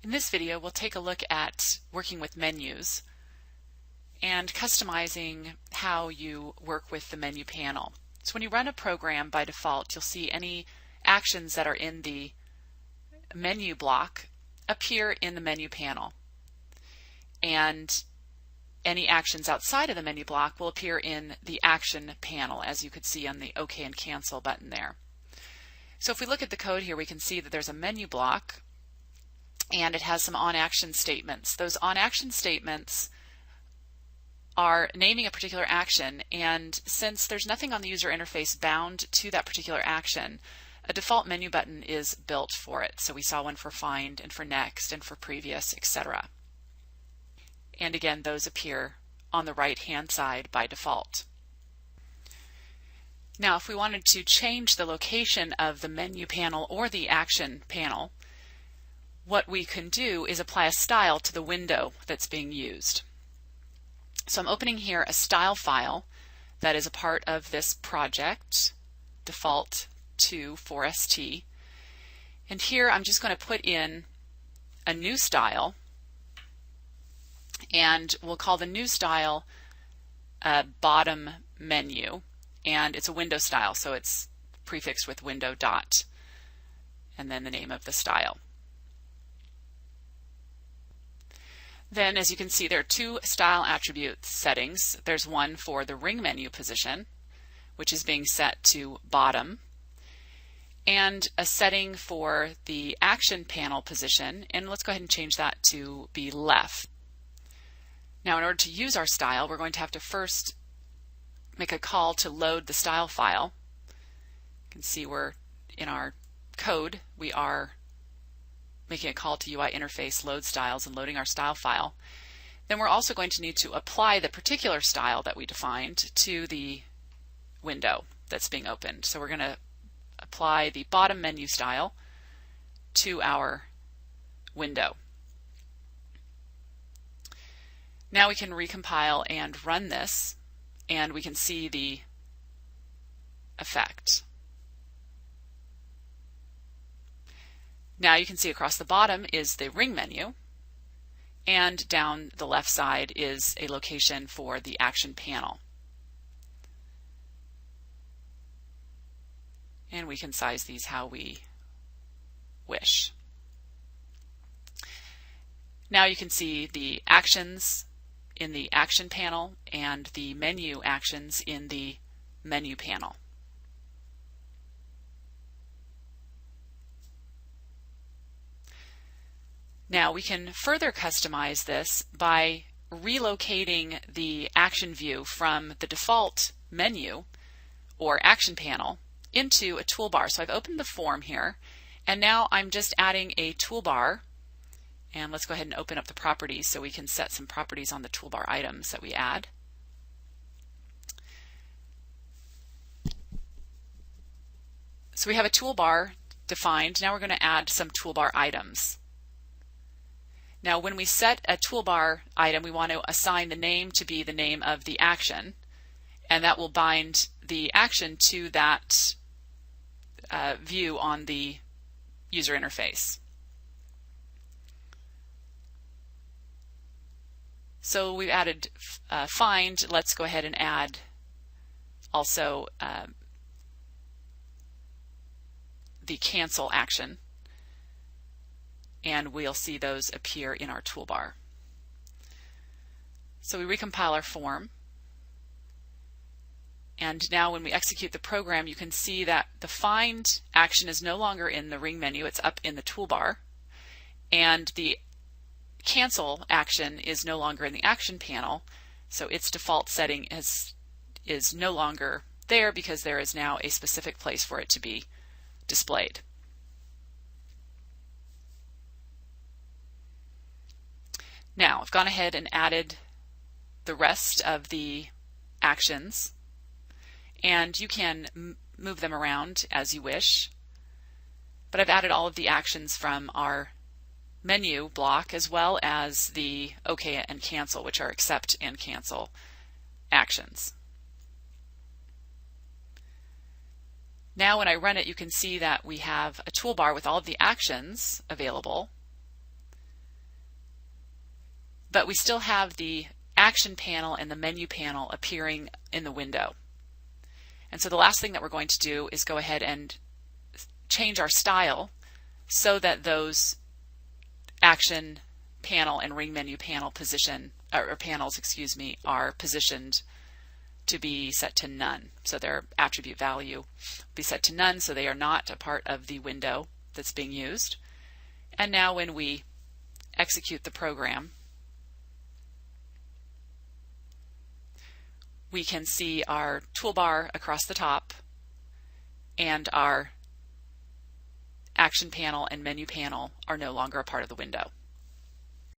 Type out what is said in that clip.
In this video, we'll take a look at working with menus and customizing how you work with the menu panel. So when you run a program, by default, you'll see any actions that are in the menu block appear in the menu panel. And any actions outside of the menu block will appear in the action panel, as you could see on the OK and Cancel button there. So if we look at the code here, we can see that there's a menu block and it has some on-action statements. Those on-action statements are naming a particular action, and since there's nothing on the user interface bound to that particular action, a default menu button is built for it. So we saw one for Find and for Next and for Previous, etc. And again, those appear on the right-hand side by default. Now, if we wanted to change the location of the menu panel or the action panel, what we can do is apply a style to the window that's being used. So I'm opening here a style file that is a part of this project, default to 4ST. And here I'm just going to put in a new style, and we'll call the new style bottom menu, and it's a window style, so it's prefixed with window dot and then the name of the style. Then, as you can see, there are two style attribute settings. There's one for the ring menu position, which is being set to bottom, and a setting for the action panel position, and let's go ahead and change that to be left. Now, in order to use our style, we're going to have to first make a call to load the style file. You can see we're in our code, we are making a call to UI interface load styles and loading our style file. Then we're also going to need to apply the particular style that we defined to the window that's being opened. So we're going to apply the bottom menu style to our window. Now we can recompile and run this, and we can see the effect. Now you can see across the bottom is the ring menu, and down the left side is a location for the action panel. And we can size these how we wish. Now you can see the actions in the action panel and the menu actions in the menu panel. Now we can further customize this by relocating the action view from the default menu or action panel into a toolbar. So I've opened the form here, and now I'm just adding a toolbar. And let's go ahead and open up the properties so we can set some properties on the toolbar items that we add. So we have a toolbar defined. Now we're going to add some toolbar items. Now when we set a toolbar item, we want to assign the name to be the name of the action, and that will bind the action to that view on the user interface. So we've added Find. Let's go ahead and add also the Cancel action, and we'll see those appear in our toolbar. So we recompile our form, and now when we execute the program, you can see that the Find action is no longer in the ring menu, it's up in the toolbar, and the Cancel action is no longer in the action panel, so its default setting is no longer there because there is now a specific place for it to be displayed. Now I've gone ahead and added the rest of the actions, and you can move them around as you wish, but I've added all of the actions from our menu block as well as the OK and Cancel, which are accept and cancel actions. Now when I run it, you can see that we have a toolbar with all of the actions available, but we still have the action panel and the menu panel appearing in the window. And so the last thing that we're going to do is go ahead and change our style so that those action panel and ring menu panel panels are positioned to be set to none. So their attribute value will be set to none, so they are not a part of the window that's being used. And now when we execute the program, we can see our toolbar across the top and our action panel and menu panel are no longer a part of the window.